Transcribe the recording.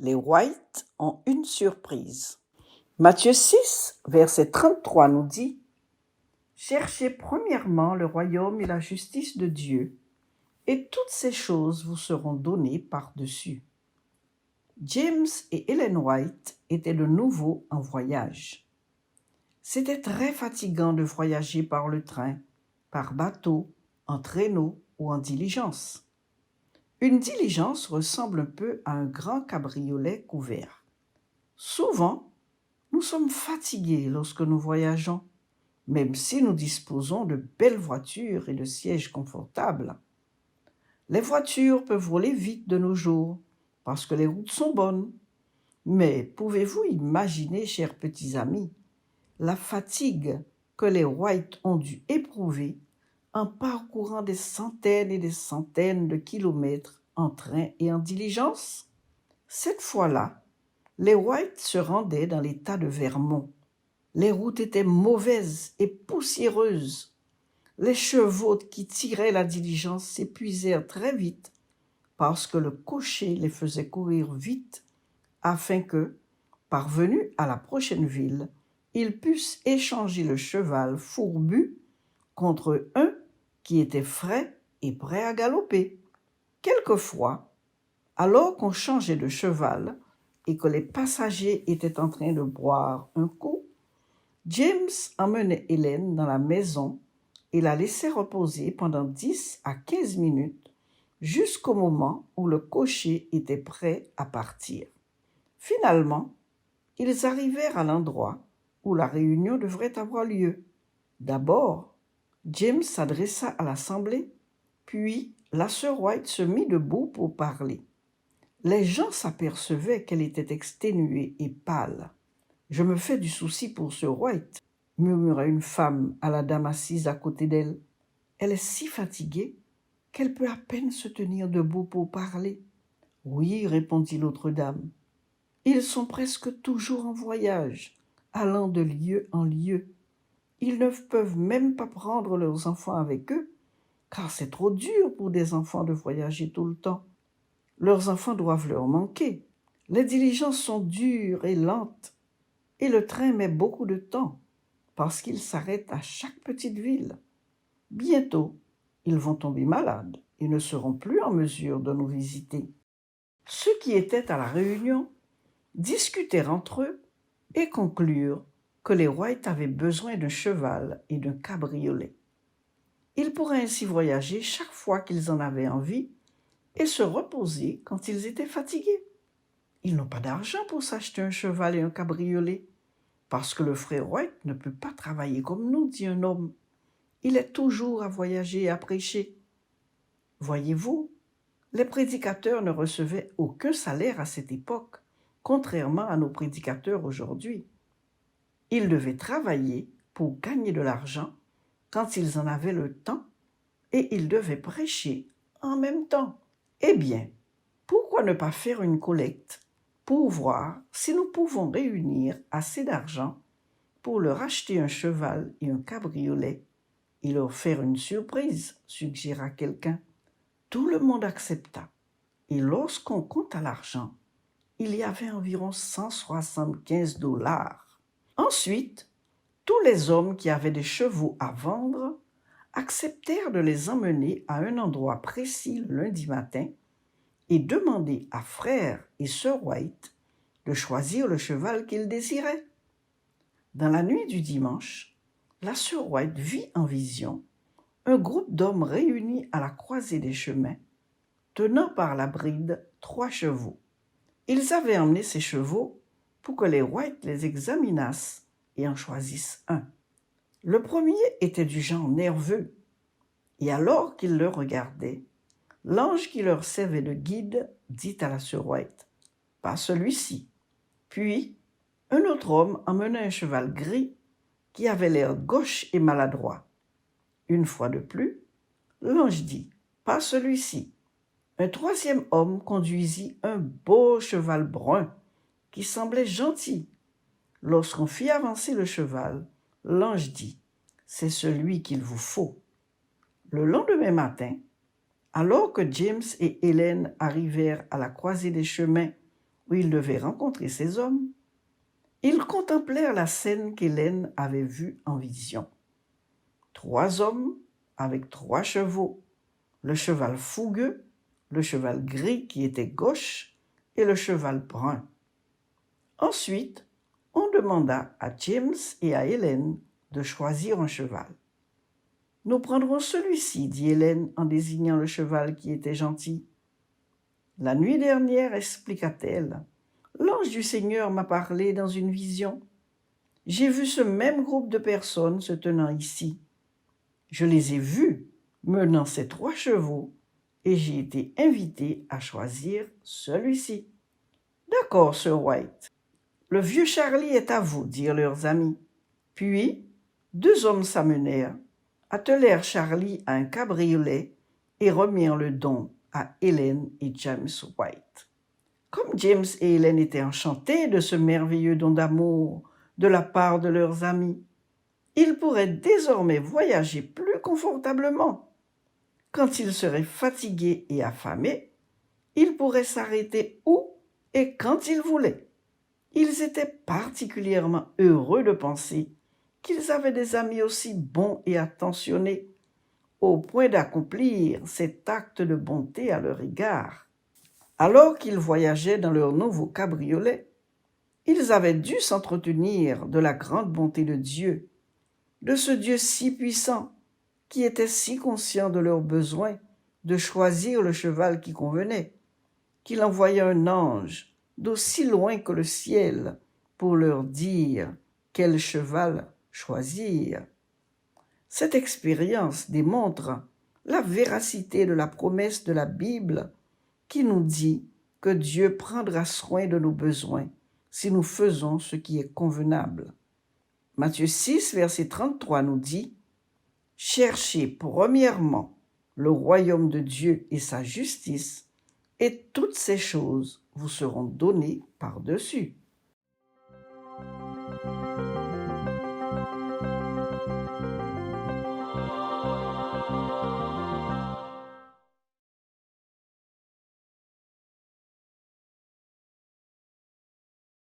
les White ont une surprise. Matthieu 6, verset 33 nous dit « Cherchez premièrement le royaume et la justice de Dieu, et toutes ces choses vous seront données par-dessus. » James et Ellen White étaient de nouveau en voyage. C'était très fatigant de voyager par le train, par bateau, en traîneau ou en diligence. Une diligence ressemble un peu à un grand cabriolet couvert. Souvent, nous sommes fatigués lorsque nous voyageons, même si nous disposons de belles voitures et de sièges confortables. Les voitures peuvent rouler vite de nos jours parce que les routes sont bonnes. Mais pouvez-vous imaginer, chers petits amis, la fatigue que les White ont dû éprouver en parcourant des centaines et des centaines de kilomètres en train et en diligence? Cette fois-là, les White se rendaient dans l'État de Vermont. Les routes étaient mauvaises et poussiéreuses. Les chevaux qui tiraient la diligence s'épuisèrent très vite parce que le cocher les faisait courir vite afin que, parvenus à la prochaine ville, ils pussent échanger le cheval fourbu contre un qui était frais et prêt à galoper. Quelquefois, alors qu'on changeait de cheval et que les passagers étaient en train de boire un coup, James emmenait Hélène dans la maison et la laissait reposer pendant 10 à 15 minutes jusqu'au moment où le cocher était prêt à partir. Finalement, ils arrivèrent à l'endroit où la réunion devrait avoir lieu. D'abord, James s'adressa à l'assemblée, puis la sœur White se mit debout pour parler. Les gens s'apercevaient qu'elle était exténuée et pâle. « Je me fais du souci pour sœur White, » murmura une femme à la dame assise à côté d'elle. « Elle est si fatiguée qu'elle peut à peine se tenir debout pour parler. »« Oui, » répondit l'autre dame. « Ils sont presque toujours en voyage, allant de lieu en lieu. Ils ne peuvent même pas prendre leurs enfants avec eux, car c'est trop dur pour des enfants de voyager tout le temps. Leurs enfants doivent leur manquer. Les diligences sont dures et lentes, et le train met beaucoup de temps, parce qu'il s'arrête à chaque petite ville. Bientôt, ils vont tomber malades et ne seront plus en mesure de nous visiter. » Ceux qui étaient à la réunion discutèrent entre eux et conclurent que les White avaient besoin d'un cheval et d'un cabriolet. Ils pourraient ainsi voyager chaque fois qu'ils en avaient envie et se reposer quand ils étaient fatigués. Ils n'ont pas d'argent pour s'acheter un cheval et un cabriolet, parce que le frère White ne peut pas travailler comme nous, dit un homme. Il est toujours à voyager et à prêcher. Voyez-vous, les prédicateurs ne recevaient aucun salaire à cette époque, contrairement à nos prédicateurs aujourd'hui. Ils devaient travailler pour gagner de l'argent quand ils en avaient le temps et ils devaient prêcher en même temps. Eh bien, pourquoi ne pas faire une collecte pour voir si nous pouvons réunir assez d'argent pour leur acheter un cheval et un cabriolet et leur faire une surprise, suggéra quelqu'un. Tout le monde accepta. Et lorsqu'on compta l'argent, il y avait environ 175 $. Ensuite, tous les hommes qui avaient des chevaux à vendre acceptèrent de les emmener à un endroit précis le lundi matin et demander à frère et sœur White de choisir le cheval qu'ils désiraient. Dans la nuit du dimanche, la sœur White vit en vision un groupe d'hommes réunis à la croisée des chemins, tenant par la bride 3 chevaux. Ils avaient emmené ces chevaux pour que les White les examinassent et en choisissent un. Le premier était du genre nerveux, et alors qu'ils le regardaient, l'ange qui leur servait de guide dit à la sœur White, « Pas celui-ci. » Puis, un autre homme emmena un cheval gris qui avait l'air gauche et maladroit. Une fois de plus, l'ange dit, « Pas celui-ci. » Un troisième homme conduisit un beau cheval brun qui semblait gentil. Lorsqu'on fit avancer le cheval, l'ange dit, « C'est celui qu'il vous faut. » Le lendemain matin, alors que James et Hélène arrivèrent à la croisée des chemins où ils devaient rencontrer ces hommes, ils contemplèrent la scène qu'Hélène avait vue en vision. 3 hommes avec 3 chevaux, le cheval fougueux, le cheval gris qui était gauche et le cheval brun. Ensuite, on demanda à James et à Hélène de choisir un cheval. « Nous prendrons celui-ci, dit Hélène en désignant le cheval qui était gentil. La nuit dernière, expliqua-t-elle, l'ange du Seigneur m'a parlé dans une vision. J'ai vu ce même groupe de personnes se tenant ici. Je les ai vus menant ces 3 chevaux et j'ai été invitée à choisir celui-ci. D'accord, Sir White. Le vieux Charlie est à vous, dirent leurs amis. Puis, 2 hommes s'amenèrent, attelèrent Charlie à un cabriolet et remirent le don à Hélène et James White. Comme James et Hélène étaient enchantés de ce merveilleux don d'amour de la part de leurs amis, ils pourraient désormais voyager plus confortablement. Quand ils seraient fatigués et affamés, ils pourraient s'arrêter où et quand ils voulaient. Ils étaient particulièrement heureux de penser qu'ils avaient des amis aussi bons et attentionnés, au point d'accomplir cet acte de bonté à leur égard. Alors qu'ils voyageaient dans leur nouveau cabriolet, ils avaient dû s'entretenir de la grande bonté de Dieu, de ce Dieu si puissant, qui était si conscient de leurs besoins de choisir le cheval qui convenait, qu'il envoya un ange d'aussi loin que le ciel pour leur dire quel cheval choisir. Cette expérience démontre la véracité de la promesse de la Bible qui nous dit que Dieu prendra soin de nos besoins si nous faisons ce qui est convenable. Matthieu 6, verset 33 nous dit « Cherchez premièrement le royaume de Dieu et sa justice, et toutes ces choses vous seront données par-dessus. »